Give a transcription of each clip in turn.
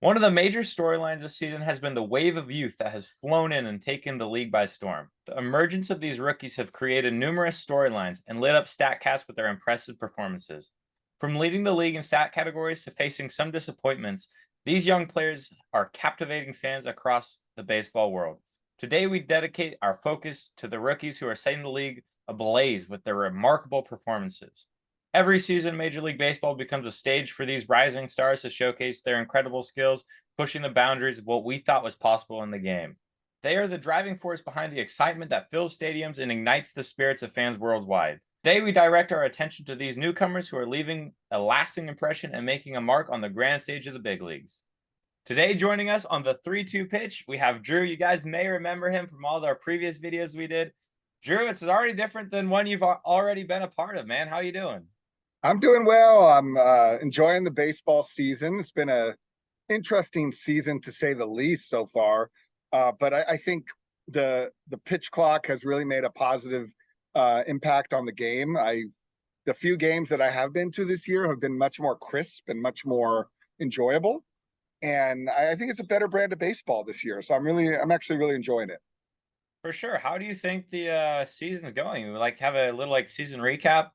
One of the major storylines this season has been the wave of youth that has flown in and taken the league by storm. The emergence of these rookies have created numerous storylines and lit up StatCast with their impressive performances. From leading the league in stat categories to facing some disappointments, these young players are captivating fans across the baseball world. Today, we dedicate our focus to the rookies who are setting the league ablaze with their remarkable performances. Every season, Major League Baseball becomes a stage for these rising stars to showcase their incredible skills, pushing the boundaries of what we thought was possible in the game. They are the driving force behind the excitement that fills stadiums and ignites the spirits of fans worldwide. Today, we direct our attention to these newcomers who are leaving a lasting impression and making a mark on the grand stage of the big leagues. Today, joining us on the 3-2 pitch, we have Drew. You guys may remember him from all of our previous videos we did. Drew, it's already different than one you've already been a part of, man. How you doing? I'm doing well. I'm enjoying the baseball season. It's been a interesting season to say the least so far. But I think the pitch clock has really made a positive impact on the game. The few games that I have been to this year have been much more crisp and much more enjoyable. And I think it's a better brand of baseball this year. So I'm actually really enjoying it. For sure. How do you think the season's going? We like have a little season recap.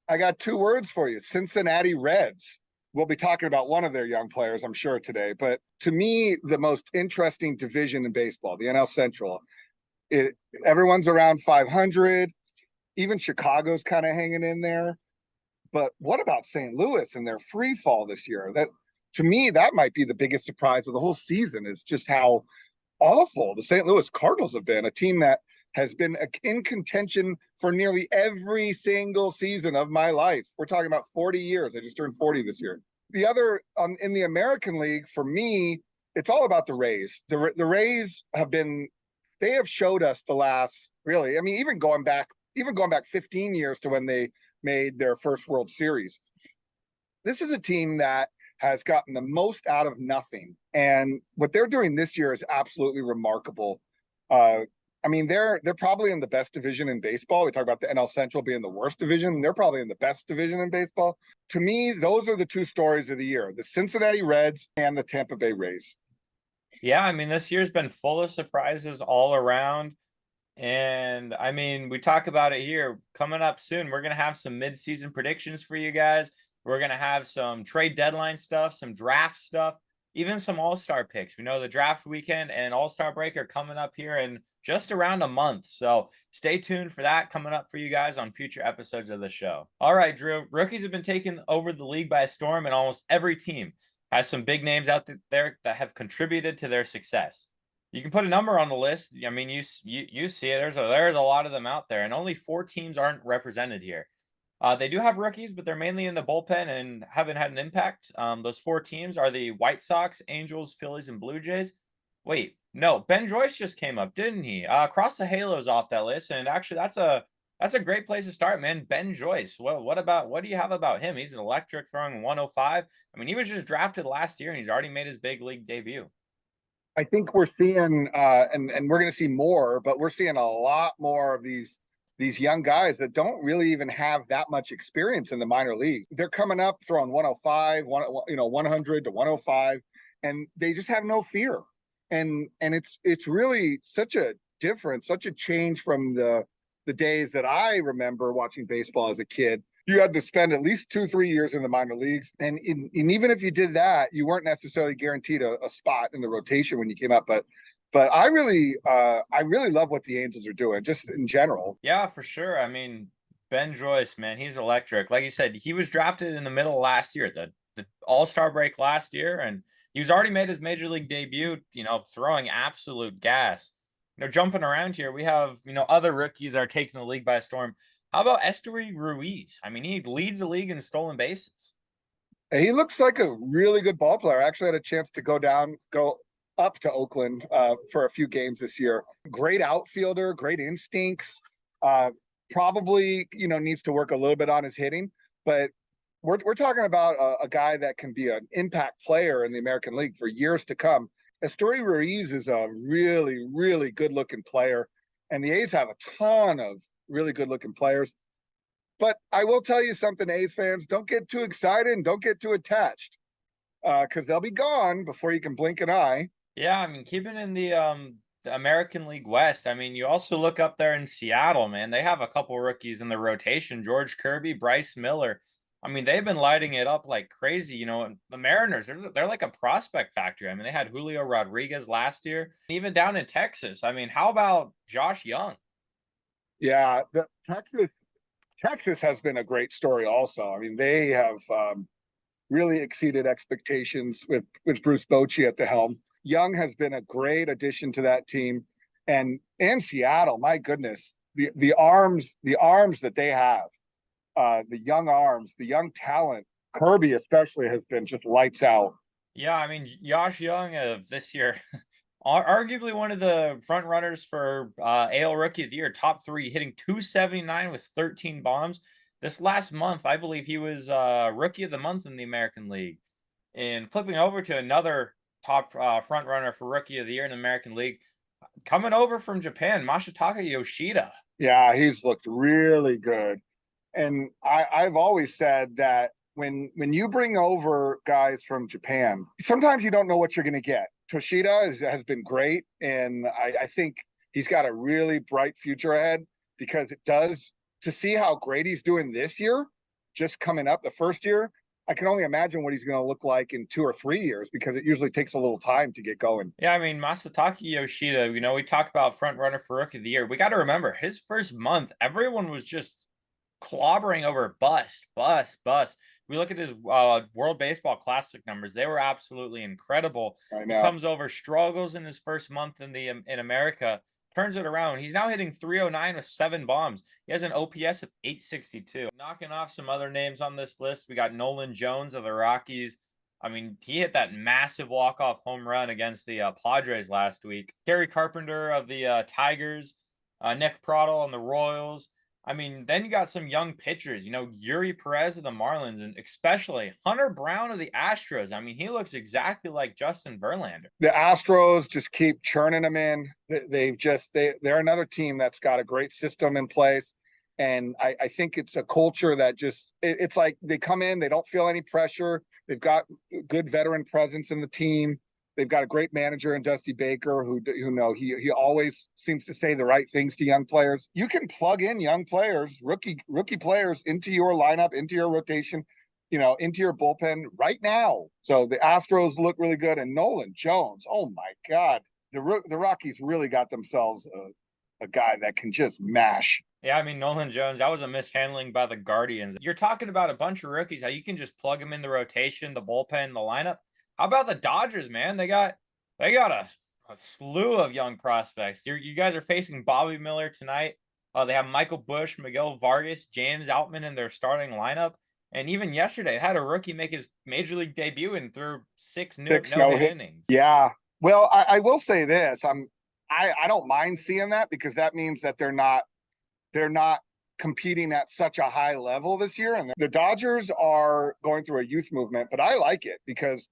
I got two words for you: Cincinnati Reds. We'll be talking about one of their young players, I'm sure, today. But to me, the most interesting division in baseball, the NL Central, everyone's around 500. Even Chicago's kind of hanging in there. But what about St. Louis and their free fall this year? That, to me, that might be the biggest surprise of the whole season, is just how awful the St. Louis Cardinals have been, a team that has been in contention for nearly every single season of my life. We're talking about 40 years. I just turned 40 this year. The other, in the American League, for me, it's all about the Rays. The Rays they have showed us the last, really, I mean, even going back 15 years to when they made their first World Series. This is a team that has gotten the most out of nothing. And what they're doing this year is absolutely remarkable. I mean, they're probably in the best division in baseball. We talk about the NL Central being the worst division. They're probably in the best division in baseball. To me, those are the two stories of the year: the Cincinnati Reds and the Tampa Bay Rays. Yeah, I mean, this year's been full of surprises all around. And I mean, we talk about it here coming up soon. We're going to have some mid-season predictions for you guys. We're going to have some trade deadline stuff, some draft stuff, even some all-star picks. We know the draft weekend and all-star break are coming up here in just around a month. So stay tuned for that coming up for you guys on future episodes of the show. All right, Drew, rookies have been taking over the league by storm, and almost every team has some big names out there that have contributed to their success. You can put a number on the list. I mean, you see it. There's a lot of them out there, and only 4 teams aren't represented here. They do have rookies, but they're mainly in the bullpen and haven't had an impact. Those 4 teams are the White Sox, Angels, Phillies, and Blue Jays. Wait, no, Ben Joyce just came up, didn't he? Cross the Halos off that list, and actually, that's a great place to start, man. Ben Joyce. What do you have about him? He's an electric, throwing 105. I mean, he was just drafted last year, and he's already made his big league debut. I think we're seeing, and we're going to see more, but we're seeing a lot more of these young guys that don't really even have that much experience in the minor leagues. They're coming up throwing 105, 100 to 105, and they just have no fear. And it's really such a difference, such a change from the days that I remember watching baseball as a kid. You had to spend at least 2-3 years in the minor leagues. And even if you did that, you weren't necessarily guaranteed a spot in the rotation when you came up. But I really love what the Angels are doing, just in general. Yeah, for sure. I mean, Ben Joyce, man, he's electric. Like you said, he was drafted in the middle of last year, the All-Star break last year, and he's already made his major league debut, throwing absolute gas. Jumping around here, we have, other rookies that are taking the league by storm. How about Esteury Ruiz? I mean, he leads the league in stolen bases. He looks like a really good ball player. I actually had a chance to go up to Oakland for a few games this year. Great outfielder, great instincts. Probably, needs to work a little bit on his hitting, but we're talking about a guy that can be an impact player in the American League for years to come. Esteury Ruiz is a really, really good-looking player, and the A's have a ton of really good-looking players. But I will tell you something, A's fans, don't get too excited and don't get too attached. because they'll be gone before you can blink an eye. Yeah, I mean, keeping in the American League West, I mean, you also look up there in Seattle, man. They have a couple rookies in the rotation, George Kirby, Bryce Miller. I mean, they've been lighting it up like crazy, you know. And the Mariners, they're like a prospect factory. I mean, they had Julio Rodriguez last year, even down in Texas. I mean, how about Josh Jung? Yeah, Texas has been a great story also. I mean, they have really exceeded expectations with Bruce Bochy at the helm. Young has been a great addition to that team, and Seattle, my goodness, the arms that they have, the young arms, the young talent. Kirby especially has been just lights out. Yeah, I mean, Josh Jung of this year, arguably one of the front runners for AL Rookie of the Year, top three, hitting 279 with 13 bombs. This last month, I believe he was Rookie of the Month in the American League. And flipping over to another top front runner for Rookie of the Year in the American League, coming over from Japan, Masataka Yoshida. Yeah, he's looked really good. And I've always said that when you bring over guys from Japan, sometimes you don't know what you're going to get. Toshida has been great, and I think he's got a really bright future ahead because it does to see how great he's doing this year, just coming up the first year. I can only imagine what he's going to look like in 2 or 3 years because it usually takes a little time to get going. Yeah, I mean, Masataka Yoshida, you know, we talk about front runner for Rookie of the Year. We got to remember his first month, everyone was just clobbering over bust, bust, bust. We look at his World Baseball Classic numbers; they were absolutely incredible. I He know. comes over, struggles in his first month in the in America, turns it around. He's now hitting 309 with 7 bombs. He has an OPS of 862. Knocking off some other names on this list, we got Nolan Jones of the Rockies. I mean, he hit that massive walk-off home run against the Padres last week. Gary Carpenter of the Tigers, Nick Prattle on the Royals. I mean, then you got some young pitchers, you know, Yuri Perez of the Marlins, and especially Hunter Brown of the Astros. I mean, he looks exactly like Justin Verlander. The Astros just keep churning them in. They're another team that's got a great system in place. And I think it's a culture that it's like they come in, they don't feel any pressure. They've got good veteran presence in the team. They've got a great manager in Dusty Baker, who he always seems to say the right things to young players. You can plug in young players, rookie players into your lineup, into your rotation, into your bullpen right now. So the Astros look really good, and Nolan Jones, oh my God, the Rockies really got themselves a guy that can just mash. Yeah, I mean, Nolan Jones, that was a mishandling by the Guardians. You're talking about a bunch of rookies, how you can just plug them in the rotation, the bullpen, the lineup. How about the Dodgers, man? They got a slew of young prospects. You guys are facing Bobby Miller tonight. They have Michael Busch, Miguel Vargas, James Outman in their starting lineup. And even yesterday, had a rookie make his major league debut and threw six no-hit innings. Yeah. Well, I will say this. I don't mind seeing that because that means that they're not competing at such a high level this year. And the Dodgers are going through a youth movement, but I like it because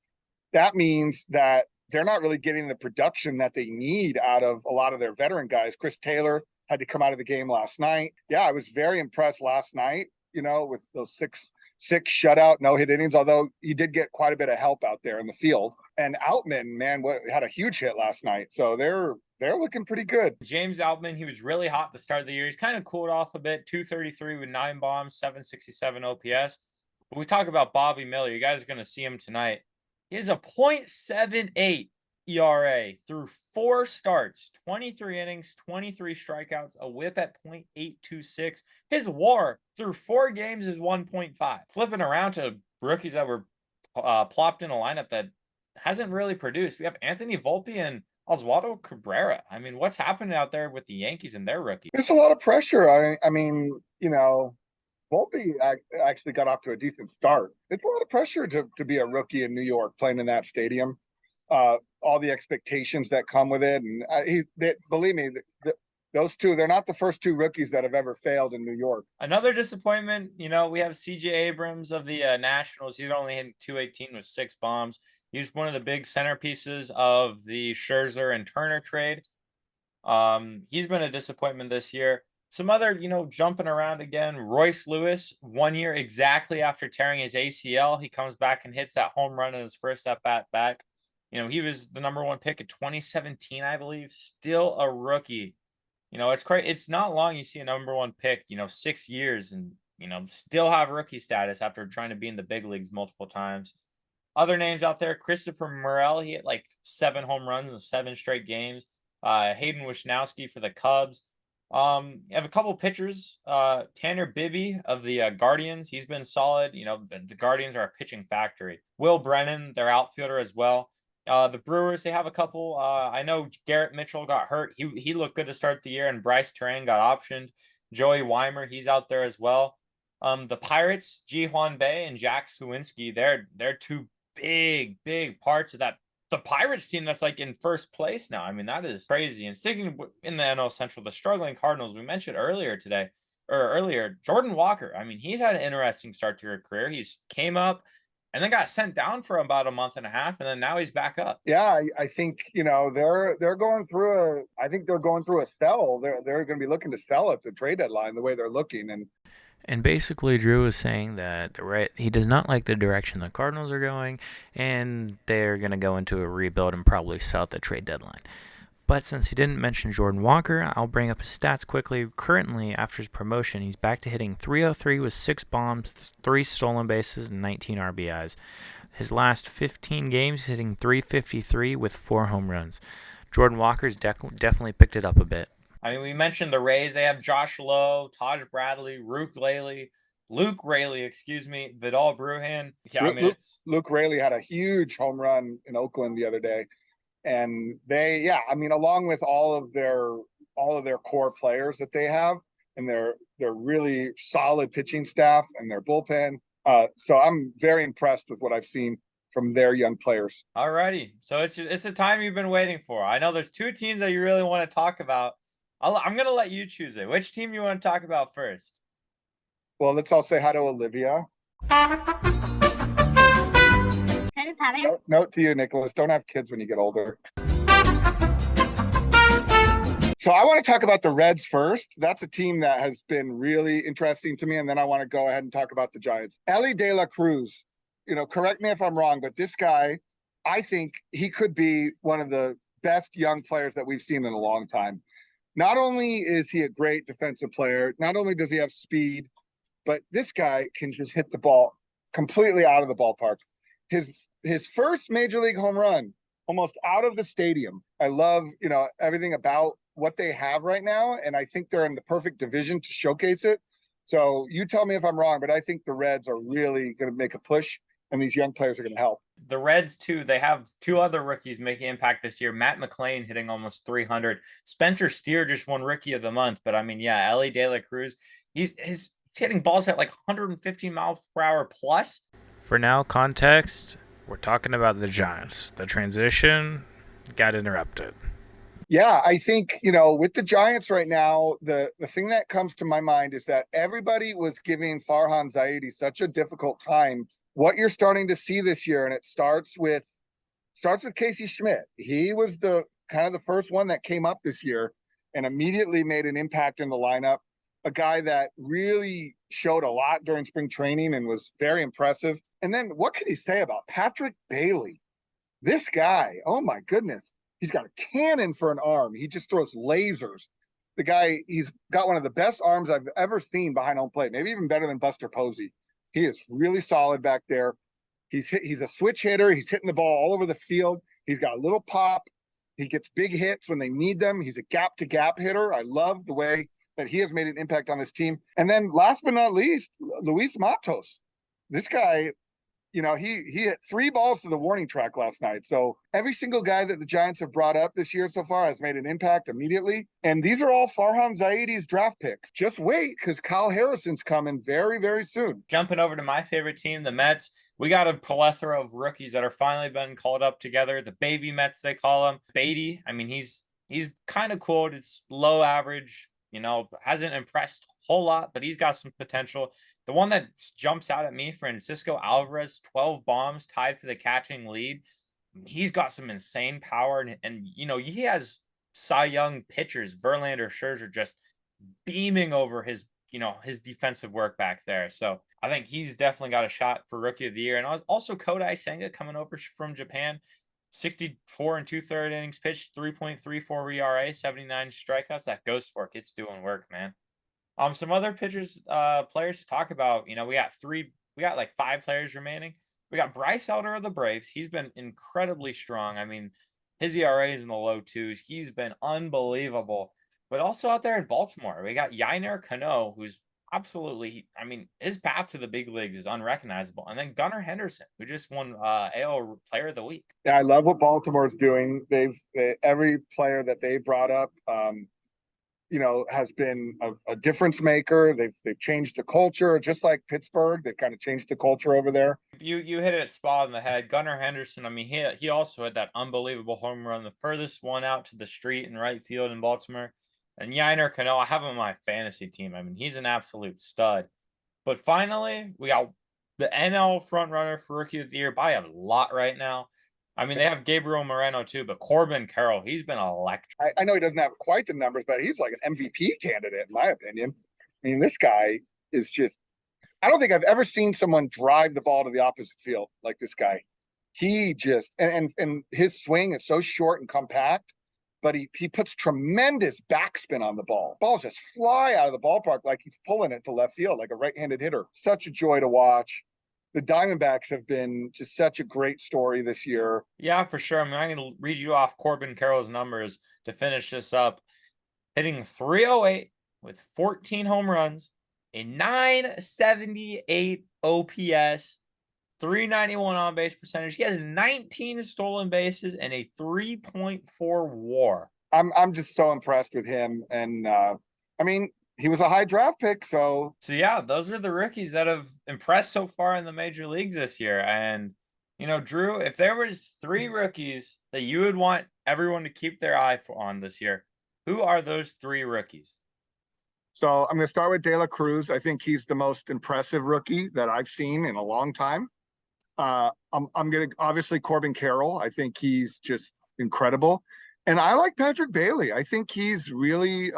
that means that they're not really getting the production that they need out of a lot of their veteran guys. Chris Taylor had to come out of the game last night. Yeah, I was very impressed last night, with those six shutout, no-hit innings, although he did get quite a bit of help out there in the field. And Outman, man, had a huge hit last night. So they're looking pretty good. James Outman, he was really hot to start the year. He's kind of cooled off a bit, 233 with 9 bombs, 767 OPS. But we talk about Bobby Miller. You guys are going to see him tonight. He has a .78 ERA through 4 starts, 23 innings, 23 strikeouts, a whip at .826. His WAR through 4 games is 1.5. Flipping around to rookies that were plopped in a lineup that hasn't really produced. We have Anthony Volpe and Oswaldo Cabrera. I mean, what's happening out there with the Yankees and their rookie? There's a lot of pressure. I mean, Volpe actually got off to a decent start. It's a lot of pressure to be a rookie in New York playing in that stadium. All the expectations that come with it. And believe me, those two, they're not the first 2 rookies that have ever failed in New York. Another disappointment, we have CJ Abrams of the Nationals. He's only hitting 218 with 6 bombs. He's one of the big centerpieces of the Scherzer and Turner trade. He's been a disappointment this year. Some other, jumping around again. Royce Lewis, 1 year exactly after tearing his ACL, he comes back and hits that home run in his first at bat back. He was the #1 pick in 2017, I believe. Still a rookie. It's crazy. It's not long you see a #1 pick, 6 years, and still have rookie status after trying to be in the big leagues multiple times. Other names out there, Christopher Morel, he hit like 7 home runs in 7 straight games. Hayden Wisnowski for the Cubs. You have a couple pitchers. Tanner Bibby of the Guardians, he's been solid. The Guardians are a pitching factory. Will Brennan, their outfielder as well. The Brewers, they have a couple. I know Garrett Mitchell got hurt. He looked good to start the year, and Bryce Terang got optioned. Joey Weimer, he's out there as well. The Pirates, Ji Hwan Bae and Jack Sawinski, they're two big parts of that. The Pirates team that's like in first place now. I mean, that is crazy. And sticking in the NL Central, the struggling Cardinals, we mentioned earlier today, or earlier, Jordan Walker. I mean, he's had an interesting start to his career. He's came up and then got sent down for about a month and a half, and then now he's back up. Yeah, I think they're going through a sell. They're going to be looking to sell at the trade deadline the way they're looking. And basically, Drew is saying that he does not like the direction the Cardinals are going, and they're going to go into a rebuild and probably sell at the trade deadline. But since he didn't mention Jordan Walker, I'll bring up his stats quickly. Currently, after his promotion, he's back to hitting .303 with 6 bombs, 3 stolen bases, and 19 RBIs. His last 15 games, he's hitting .353 with 4 home runs. Jordan Walker's definitely picked it up a bit. I mean, we mentioned the Rays. They have Josh Lowe, Taj Bradley, Luke Raley, Vidal Brujan. Yeah, Luke Raley had a huge home run in Oakland the other day. And along with all of their core players that they have and their really solid pitching staff and their bullpen. So I'm very impressed with what I've seen from their young players. All righty. So it's the time you've been waiting for. I know there's 2 teams that you really want to talk about. I'm going to let you choose it. Which team you want to talk about first? Well, let's all say hi to Olivia. Note to you, Nicholas, don't have kids when you get older. So I want to talk about the Reds first. That's a team that has been really interesting to me. And then I want to go ahead and talk about the Giants. Elly De La Cruz, correct me if I'm wrong, but this guy, I think he could be one of the best young players that we've seen in a long time. Not only is he a great defensive player, not only does he have speed, but this guy can just hit the ball completely out of the ballpark. His first major league home run, almost out of the stadium. I love, everything about what they have right now, and I think they're in the perfect division to showcase it. So you tell me if I'm wrong, but I think the Reds are really going to make a push, and these young players are going to help. The Reds, too, they have 2 other rookies making impact this year. Matt McClain hitting almost 300. Spencer Steer just won Rookie of the Month. But, I mean, yeah, Elly De La Cruz, he's hitting balls at like 115 miles per hour plus. For now, context, we're talking about the Giants. The transition got interrupted. Yeah, I think, with the Giants right now, the thing that comes to my mind is that everybody was giving Farhan Zaidi such a difficult time. What you're starting to see this year, and it starts with Casey Schmidt. He was the first one that came up this year and immediately made an impact in the lineup. A guy that really showed a lot during spring training and was very impressive. And then what can you say about Patrick Bailey? This guy, oh my goodness. He's got a cannon for an arm. He just throws lasers. The guy, he's got one of the best arms I've ever seen behind home plate, maybe even better than Buster Posey. He is really solid back there. He's a switch hitter. He's hitting the ball all over the field. He's got a little pop. He gets big hits when they need them. He's a gap-to-gap hitter. I love the way that he has made an impact on this team. And then last but not least, Luis Matos. This guy, he hit 3 balls to the warning track last night. So every single guy that the Giants have brought up this year so far has made an impact immediately. And these are all Farhan Zaidi's draft picks. Just wait, because Kyle Harrison's coming very, very soon. Jumping over to my favorite team, the Mets. We got a plethora of rookies that are finally been called up together. The baby Mets, they call him. Beatty, I mean, he's kind of cool. It's low average, hasn't impressed a whole lot, but he's got some potential. The one that jumps out at me, Francisco Alvarez, 12 bombs, tied for the catching lead. He's got some insane power, and he has Cy Young pitchers, Verlander, Scherzer, just beaming over his, his defensive work back there. So I think he's definitely got a shot for rookie of the year. And also Kodai Senga coming over from Japan, 64 and 2/3 innings pitched, 3.34 ERA, 79 strikeouts. That ghost fork, it's doing work, man. Some other pitchers, players to talk about. We got like 5 players remaining. We got Bryce Elder of the Braves. He's been incredibly strong. I mean, his ERA is in the low 2s. He's been unbelievable. But also out there in Baltimore, we got Yainer Cano, who's absolutely, I mean, his path to the big leagues is unrecognizable. And then Gunnar Henderson, who just won AL Player of the Week. Yeah, I love what Baltimore's doing. Every player that they brought up, has been a difference maker. They've changed the culture, just like Pittsburgh. They've kind of changed the culture over there. You hit it spot on the head. Gunnar Henderson, I mean, he also had that unbelievable home run, the furthest one out to the street in right field in Baltimore. And Yainer Cano, I have him on my fantasy team. I mean, he's an absolute stud. But finally, we got the NL front runner for rookie of the year by a lot right now. I mean, they have Gabriel Moreno too, but Corbin Carroll, he's been electric. I know he doesn't have quite the numbers, but he's like an MVP candidate, in my opinion. I mean, this guy is just, I don't think I've ever seen someone drive the ball to the opposite field like this guy. He just, and his swing is so short and compact, but he puts tremendous backspin on the ball. Balls just fly out of the ballpark like he's pulling it to left field, like a right-handed hitter. Such a joy to watch. The Diamondbacks have been just such a great story this year. Yeah, for sure. I mean, I'm going to read you off Corbin Carroll's numbers to finish this up. Hitting 308 with 14 home runs, a 978 OPS, 391 on base percentage. He has 19 stolen bases and a 3.4 WAR. I'm just so impressed with him, and I mean, he was a high draft pick, so yeah, those are the rookies that have impressed so far in the major leagues this year. And Drew, if there was 3 rookies that you would want everyone to keep their eye on this year, who are those 3 rookies? So I'm going to start with De La Cruz. I think he's the most impressive rookie that I've seen in a long time. I'm going to obviously Corbin Carroll. I think he's just incredible, and I like Patrick Bailey. I think he's really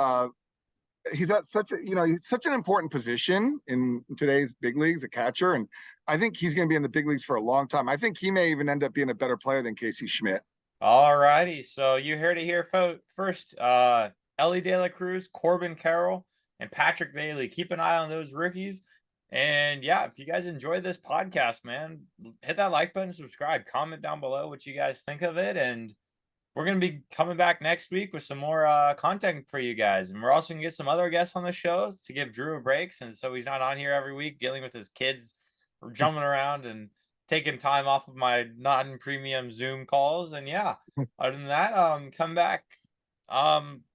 he's at such he's such an important position in today's big leagues, a catcher, and I think he's going to be in the big leagues for a long time. I think he may even end up being a better player than Casey Schmidt. All righty, so you heard it here first. Elly De La Cruz, Corbin Carroll, and Patrick Bailey. Keep an eye on those rookies. And yeah, if you guys enjoyed this podcast, man, hit that like button, subscribe, comment down below what you guys think of it. And we're going to be coming back next week with some more content for you guys. And we're also going to get some other guests on the show to give Drew a break, since so he's not on here every week dealing with his kids jumping around and taking time off of my non-premium Zoom calls. And yeah, other than that, come back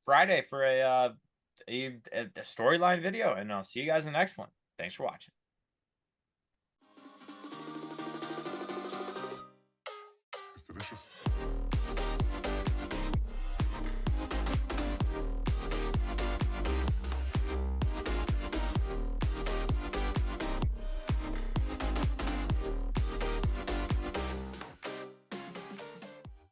Friday for a storyline video, and I'll see you guys in the next one. Thanks for watching. It's delicious.